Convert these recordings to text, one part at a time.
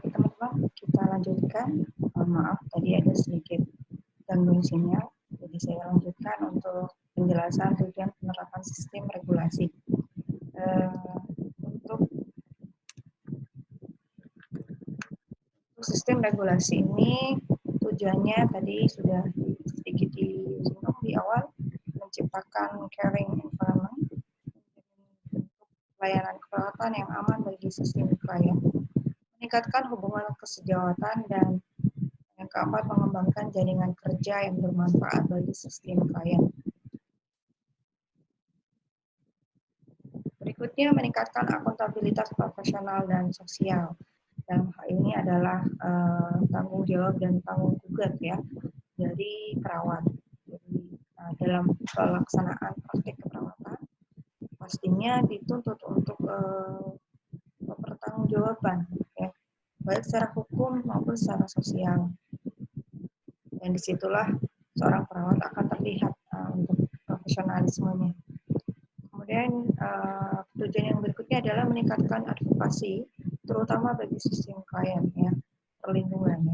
Teman-teman, kita lanjutkan. Maaf, tadi ada sedikit gangguan sinyal. Jadi saya lanjutkan untuk penjelasan tujuan penerapan sistem regulasi. Untuk sistem regulasi ini tujuannya tadi sudah sedikit disinggung di awal, menciptakan caring environment untuk pelayanan keperawatan yang aman bagi sistem klien, meningkatkan hubungan kesejawatan, dan yang keempat, mengembangkan jaringan kerja yang bermanfaat bagi sistem klien. Berikutnya, meningkatkan akuntabilitas profesional dan sosial. Dalam hal ini adalah tanggung jawab dan tanggung gugat ya dari perawat. Jadi dalam pelaksanaan praktik keperawatan, pastinya dituntut untuk mempertanggungjawaban ya, baik secara hukum maupun secara sosial. Dan disitulah seorang perawat akan terlihat untuk profesionalismenya. Kemudian tujuan yang berikutnya adalah meningkatkan advokasi, terutama bagi sistem klien ya, perlindungan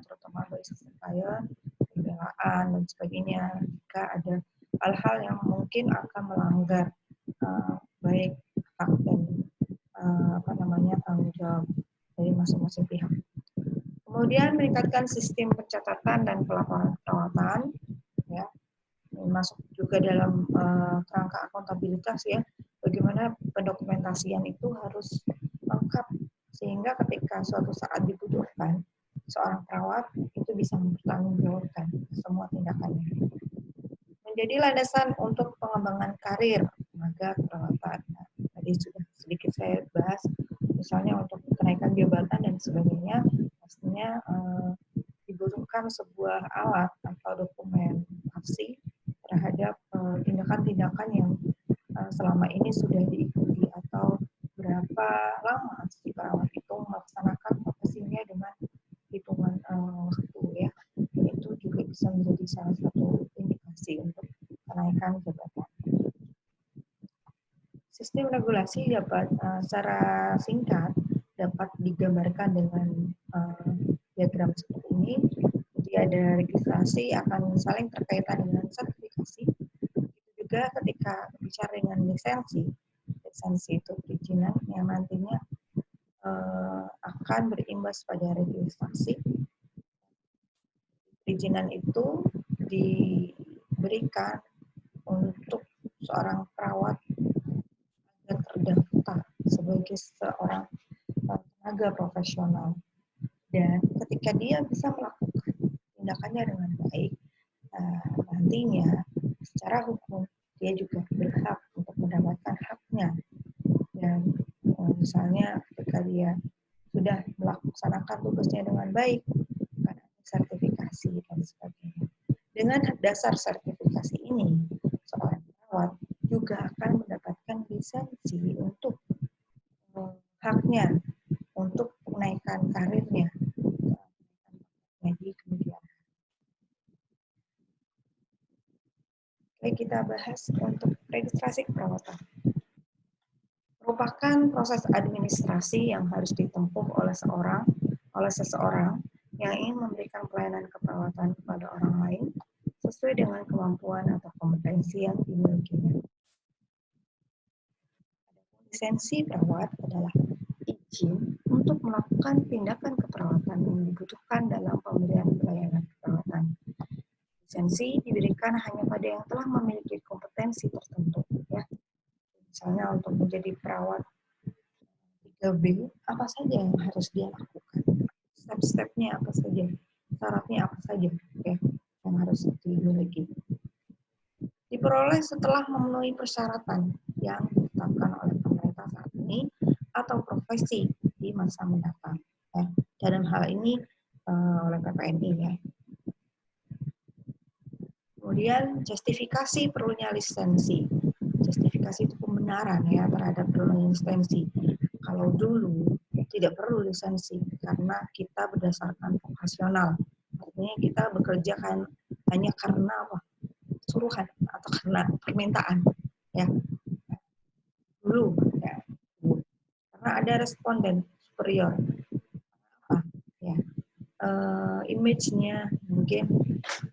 terutama bagi sistem klien, pembelaan dan sebagainya jika ada hal-hal yang mungkin akan melanggar baik hak dan tanggung jawab dari masing-masing pihak. Kemudian meningkatkan sistem pencatatan dan pelaporan perawatan, ya, masuk juga dalam kerangka akuntabilitas ya, bagaimana pendokumentasian itu harus lengkap sehingga ketika suatu saat dibutuhkan seorang perawat itu bisa mempertanggungjawabkan semua tindakannya. Menjadi landasan untuk pengembangan karir tenaga keperawatan. Nah, tadi sudah sedikit saya bahas, misalnya untuk kenaikan jabatan dan sebagainya, pastinya dibutuhkan sebuah alat atau dokumentasi terhadap tindakan-tindakan yang selama ini sudah diikuti atau berapa lama si perawat itu melaksanakan profesinya dengan hitungan waktu ya. Itu juga bisa menjadi salah satu indikasi untuk kenaikan jabatan. Sistem regulasi dapat secara singkat dapat digambarkan dengan diagram seperti ini. Jadi ada registrasi akan saling terkaitan dengan sertifikasi. Itu juga ketika bicara dengan lisensi itu perizinan yang nantinya akan berimbas pada registrasi. Perizinan itu diberikan untuk seorang perawat agar terdaftar sebagai seorang tenaga profesional. Dan ketika dia bisa melakukan tindakannya dengan baik, nantinya secara hukum dia juga berhak untuk mendapatkan haknya. Dan misalnya ketika dia sudah melaksanakan tugasnya dengan baik, akan ada sertifikasi dan sebagainya. Dengan dasar sertifikasi ini, seorang perawat juga akan mendapatkan lisensi untuk haknya untuk kenaikan karirnya di kemudian. Oke, kita bahas untuk registrasi keperawatan. Merupakan proses administrasi yang harus ditempuh oleh seseorang yang ingin memberikan pelayanan keperawatan kepada orang lain sesuai dengan kemampuan atau kompetensi yang dimilikinya. Lisensi perawat adalah izin untuk melakukan tindakan keperawatan yang dibutuhkan dalam pemberian pelayanan keperawatan. Lisensi diberikan hanya pada yang telah memiliki kompetensi tertentu, ya. Misalnya untuk menjadi perawat 3B, apa saja yang harus dia lakukan? Step-stepnya apa saja? Syaratnya apa saja? Ya, yang harus dimiliki. Diperoleh setelah memenuhi persyaratan yang ditetapkan oleh pemerintah saat ini atau profesi di masa mendatang. Ya. Dalam hal ini oleh PPNI ya. Kemudian justifikasi perlunya lisensi. Justifikasi itu pembenaran ya terhadap perlunya lisensi. Kalau dulu tidak perlu lisensi karena kita berdasarkan vokasional. Artinya kita bekerja kan hanya karena apa? Suruhan atau karena permintaan ya. Dulu ya. Karena ada responden superior. image-nya mungkin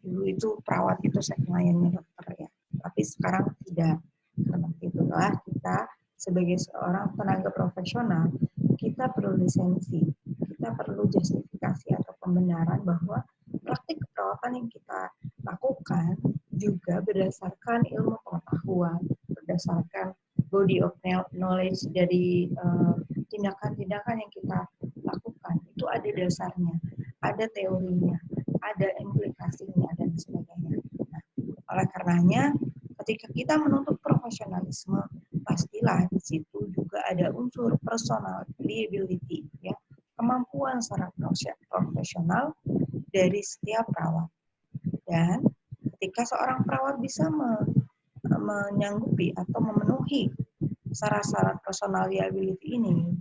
dulu itu perawat itu pelayannya dokter ya, tapi sekarang tidak. Seperti itulah kita sebagai seorang tenaga profesional, kita perlu lisensi, kita perlu justifikasi atau pembenaran bahwa praktik keperawatan yang kita lakukan juga berdasarkan ilmu pengetahuan, berdasarkan body of knowledge dari tindakan-tindakan yang kita lakukan. Itu ada dasarnya, ada teorinya, ada implikasinya, dan sebagainya. Nah, oleh karenanya, ketika kita menuntut profesionalisme, pastilah di situ juga ada unsur personal liability, ya, kemampuan secara profesional dari setiap perawat. Dan ketika seorang perawat bisa menyanggupi atau memenuhi syarat-syarat personal liability ini,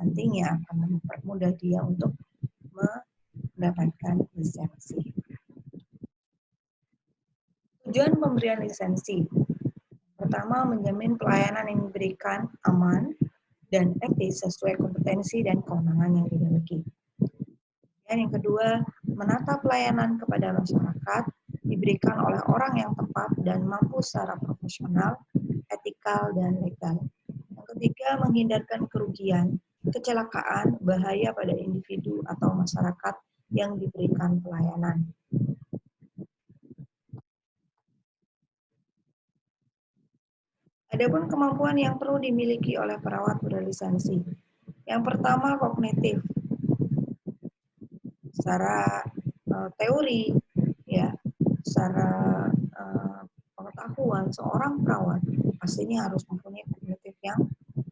nantinya akan mempermudah dia untuk mendapatkan lisensi. Tujuan pemberian lisensi, pertama, menjamin pelayanan yang diberikan aman dan etis sesuai kompetensi dan kewenangan yang dimiliki. Dan yang kedua, menata pelayanan kepada masyarakat diberikan oleh orang yang tepat dan mampu secara profesional, etikal, dan legal. Yang ketiga, menghindarkan kerugian, kecelakaan, bahaya pada individu atau masyarakat yang diberikan pelayanan. Adapun kemampuan yang perlu dimiliki oleh perawat berlisensi. Yang pertama, kognitif. Secara teori, ya, secara pengetahuan, seorang perawat pastinya harus mempunyai kognitif yang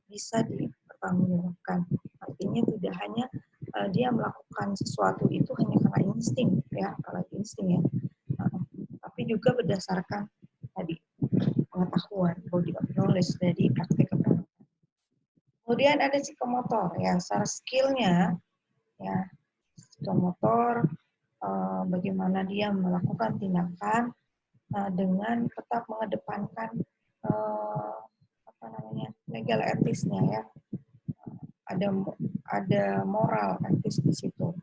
bisa dipertanggungjawabkan. Artinya tidak hanya dia melakukan sesuatu itu hanya karena insting, ya, apalagi insting ya, tapi juga berdasarkan tadi pengetahuan, body of knowledge dari praktik keperawatan. Kemudian ada psikomotor, ya, secara skillnya, ya, psikomotor, bagaimana dia melakukan tindakan dengan tetap mengedepankan legal etisnya, ya, ada moral etis di situ.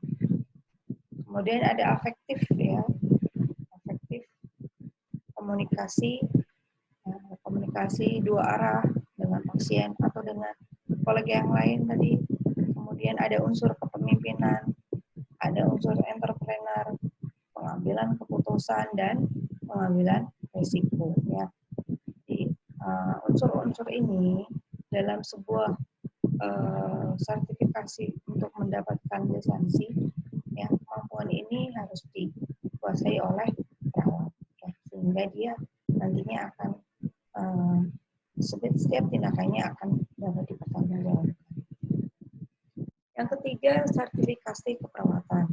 Kemudian ada afektif, ya, afektif komunikasi, komunikasi dua arah dengan pasien atau dengan kolega yang lain tadi. Kemudian ada unsur kepemimpinan, ada unsur entrepreneur, pengambilan keputusan dan pengambilan risiko, ya. Jadi unsur-unsur ini dalam sebuah sertifikasi untuk mendapatkan lisensi, ya, kemampuan ini harus dikuasai oleh perawat, ya, sehingga dia nantinya akan setiap tindakannya akan dapat dipertanggungjawabkan. Yang ketiga, sertifikasi keperawatan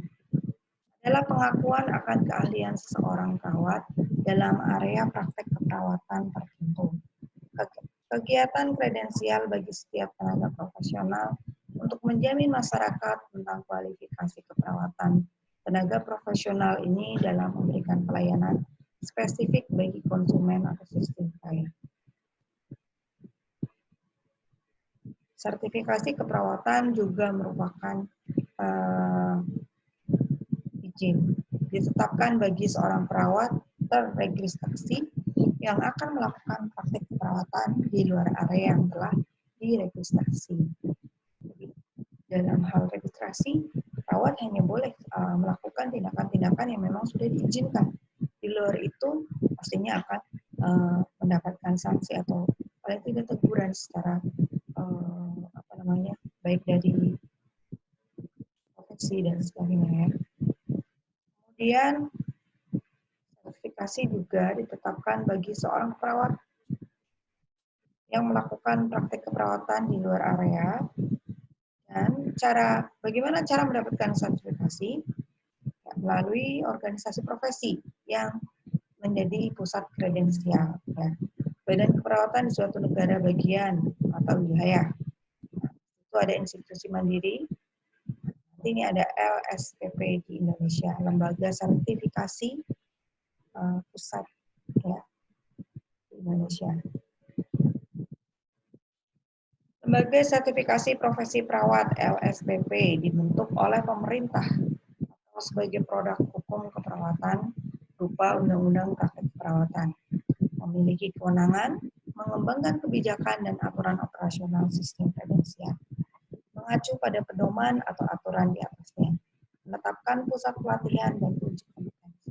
adalah pengakuan akan keahlian seseorang perawat dalam area praktek keperawatan tertentu. Kegiatan kredensial bagi setiap tenaga profesional untuk menjamin masyarakat tentang kualifikasi keperawatan tenaga profesional ini dalam memberikan pelayanan spesifik bagi konsumen atau sistem klien. Sertifikasi keperawatan juga merupakan izin ditetapkan bagi seorang perawat terregistrasi yang akan melakukan praktik keperawatan di luar area yang telah diregistrasi. Jadi, dalam hal registrasi, perawat hanya boleh melakukan tindakan-tindakan yang memang sudah diizinkan. Di luar itu pastinya akan mendapatkan sanksi atau paling tidak teguran secara baik dari profesi dan sebagainya, ya. Kemudian sertifikasi juga ditetapkan bagi seorang perawat yang melakukan praktik keperawatan di luar area. Dan bagaimana cara mendapatkan sertifikasi? Ya, melalui organisasi profesi yang menjadi pusat kredensial, ya. Badan keperawatan di suatu negara bagian atau wilayah. Itu ada institusi mandiri. Ini ada LSPP di Indonesia, lembaga sertifikasi pusat, ya, di Indonesia. Lembaga sertifikasi profesi perawat LSPP dibentuk oleh pemerintah atau sebagai produk hukum keperawatan berupa Undang-Undang Praktek Keperawatan. Memiliki kewenangan mengembangkan kebijakan dan aturan operasional sistem prudensial, mengacu pada pedoman atau aturan di atasnya, menetapkan pusat pelatihan dan uji kompetensi.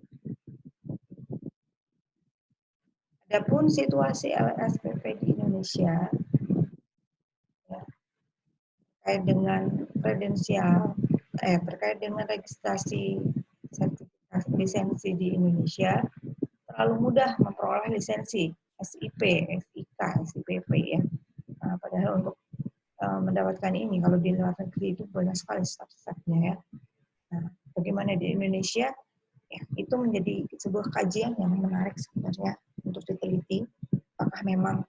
Adapun situasi LSPP di Indonesia ya, terkait dengan prudensial, terkait dengan registrasi sertifikat lisensi di Indonesia, terlalu mudah memperoleh lisensi SIP, SIK, SIPP ya. Nah, padahal untuk mendapatkan ini, kalau di luar negeri itu banyak sekali step-stepnya ya. Nah, bagaimana di Indonesia? Ya, itu menjadi sebuah kajian yang menarik sebenarnya untuk diteliti. Apakah memang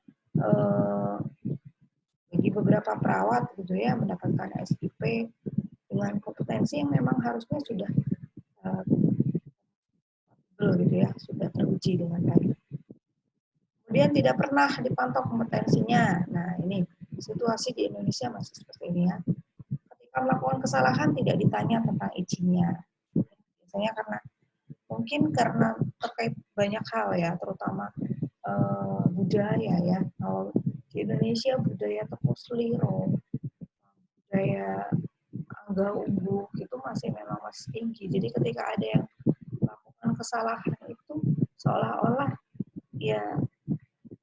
bagi beberapa perawat gitu ya mendapatkan SIP dengan kompetensi yang memang harusnya sudah gitu ya, sudah teruji dengan baik. Kemudian tidak pernah dipantau kompetensinya. Nah, ini situasi di Indonesia masih seperti ini ya. Ketika melakukan kesalahan tidak ditanya tentang izinnya. Biasanya karena terkait banyak hal ya, terutama budaya ya. Kalau di Indonesia budaya tepus liro, budaya angga umbuk itu masih tinggi. Jadi ketika ada yang melakukan kesalahan itu seolah-olah ya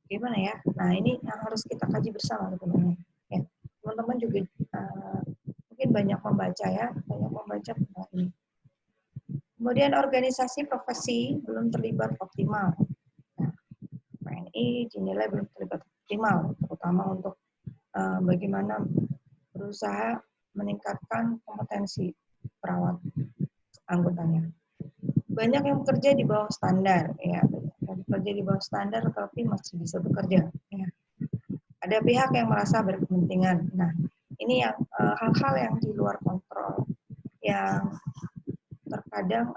gimana ya. Nah, ini yang harus kita kaji bersama teman-teman. Ya, teman-teman juga mungkin banyak membaca tentang ini. Kemudian organisasi profesi belum terlibat optimal. Nah, PNI dinilai belum terlibat optimal, terutama untuk bagaimana berusaha meningkatkan kompetensi perawat anggotanya. Banyak yang bekerja di bawah standar, ya, bekerja di bawah standar tapi masih bisa bekerja. Ya. Ada pihak yang merasa berkepentingan. Nah, ini yang hal-hal yang di luar kontrol, yang terkadang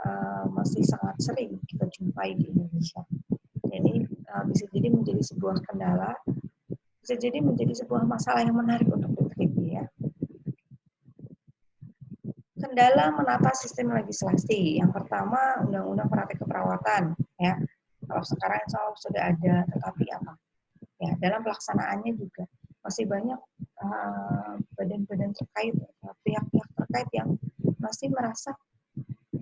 masih sangat sering kita jumpai di Indonesia. Ini bisa jadi menjadi sebuah kendala, bisa jadi menjadi sebuah masalah yang menarik untuk diteliti ya. Kendala menata sistem legislasi. Yang pertama, Undang-Undang Praktek Keperawatan. Ya, kalau sekarang sudah ada, tetapi apa? Ya, dalam pelaksanaannya juga masih banyak badan-badan terkait, pihak-pihak terkait yang masih merasa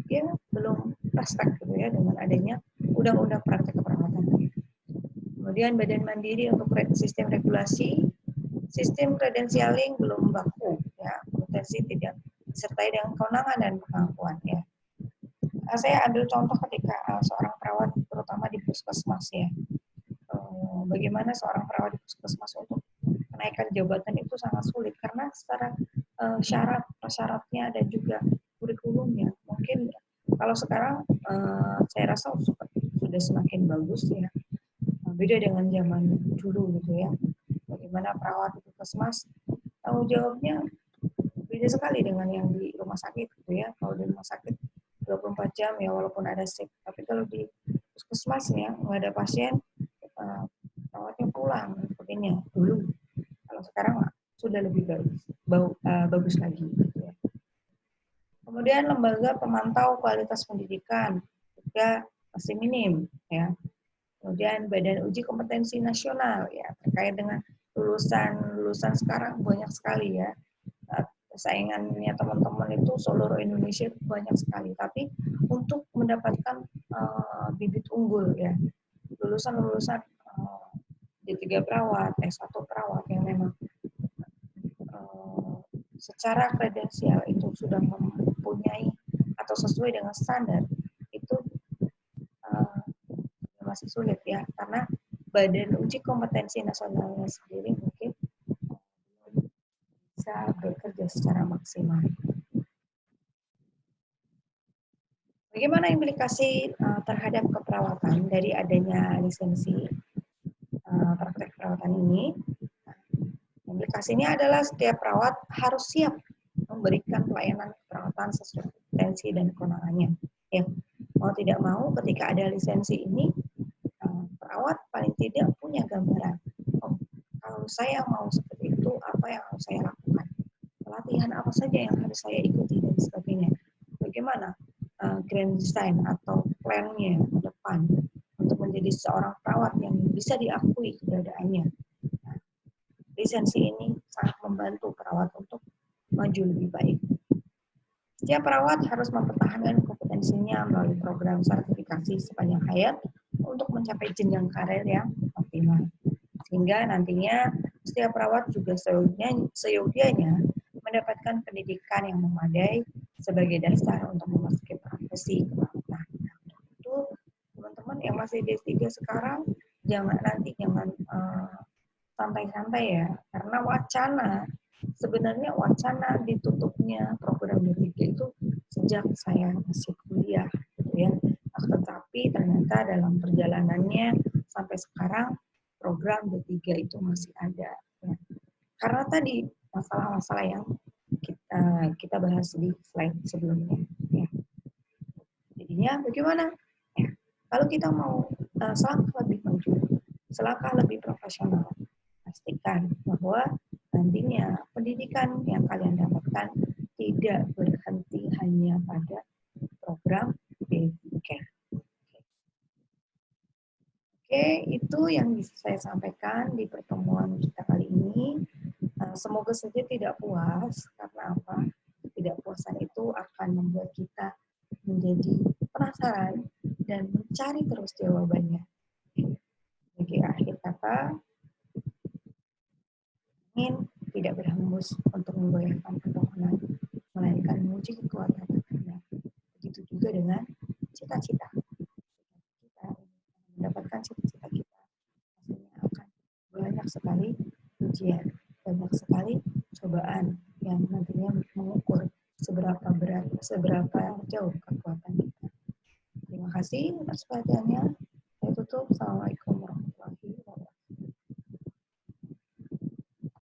ya belum respect gitu ya dengan adanya Undang-Undang Praktek Keperawatan. Kemudian Badan Mandiri untuk sistem regulasi, sistem kredensialing belum baku, ya, kompetensi tidak disertai dengan kewenangan dan pengakuan. Ya. Saya ambil contoh ketika seorang perawat, terutama di puskesmas ya, bagaimana seorang perawat di puskesmas untuk kenaikan jabatan itu sangat sulit karena secara syaratnya dan juga kurikulumnya mungkin kalau sekarang saya rasa sudah semakin bagus ya, beda dengan zaman dulu gitu ya. Bagaimana perawat di puskesmas tanggung jawabnya beda sekali dengan yang di rumah sakit gitu ya. Kalau di rumah sakit 24 jam ya walaupun ada shift, tapi kalau di puskesmas ya nggak ada pasien, perawatnya pulang sebagainya dulu. Kalau sekarang sudah lebih bagus lagi gitu ya. Kemudian lembaga pemantau kualitas pendidikan juga masih minim ya. Kemudian Badan Uji Kompetensi Nasional ya terkait dengan lulusan sekarang banyak sekali ya. Saingannya teman-teman itu seluruh Indonesia itu banyak sekali, tapi untuk mendapatkan bibit unggul ya, lulusan D3 perawat, S1 perawat yang memang secara kredensial itu sudah mempunyai atau sesuai dengan standar, itu masih sulit ya, karena Badan Uji Kompetensi Nasionalnya sendiri mungkin bisa bekerja secara maksimal. Bagaimana implikasi terhadap keperawatan dari adanya lisensi praktek perawatan ini? Implikasinya adalah setiap perawat harus siap memberikan pelayanan keperawatan sesuai kompetensi dan kewenangannya. Ya, mau tidak mau ketika ada lisensi ini, perawat paling tidak punya gambaran. Oh, kalau saya mau seperti itu, apa yang harus saya lakukan? Pelatihan apa saja yang harus saya ikuti dan sebagainya. Bagaimana grand design atau plan-nya ke depan untuk menjadi seorang perawat yang bisa diakui keberadaannya. Nah, lisensi ini sangat membantu perawat untuk maju lebih baik. Setiap perawat harus mempertahankan kompetensinya melalui program sertifikasi sepanjang hayat untuk mencapai jenjang karir yang optimal. Sehingga nantinya setiap perawat juga seyogianya mendapatkan pendidikan yang memadai sebagai dasar untuk memasuki profesi keperawatan. Nah, itu teman-teman yang masih D3 sekarang jangan santai-santai ya, karena sebenarnya wacana ditutupnya program D3 itu sejak saya masih kuliah, gitu ya. Tetapi ternyata dalam perjalanannya sampai sekarang program D3 itu masih ada. Ya. Karena tadi masalah-masalah yang kita bahas di slide sebelumnya. Ya. Jadinya bagaimana? Ya. Kalau kita mau selangkah lebih maju, selangkah lebih profesional, pastikan bahwa nantinya pendidikan yang kalian dapatkan tidak berhenti hanya pada program D3. Oke, itu yang bisa saya sampaikan di pertemuan kita kali ini. Semoga saja tidak puas, karena apa? Ketidakpuasan itu akan membuat kita menjadi penasaran dan mencari terus jawabannya. Jadi akhir kata, ingin tidak berhembus untuk menggoyahkan permohonan, melainkan menguji kekuatan hatinya. Begitu juga dengan cita-cita. Kita mendapatkan cita-cita kita, pastinya akan banyak sekali ujian, banyak sekali cobaan yang nantinya mengukur seberapa berat, seberapa jauh kekuatan kita. Terima kasih atas perhatiannya. Saya tutup. Assalamualaikum warahmatullahi wabarakatuh.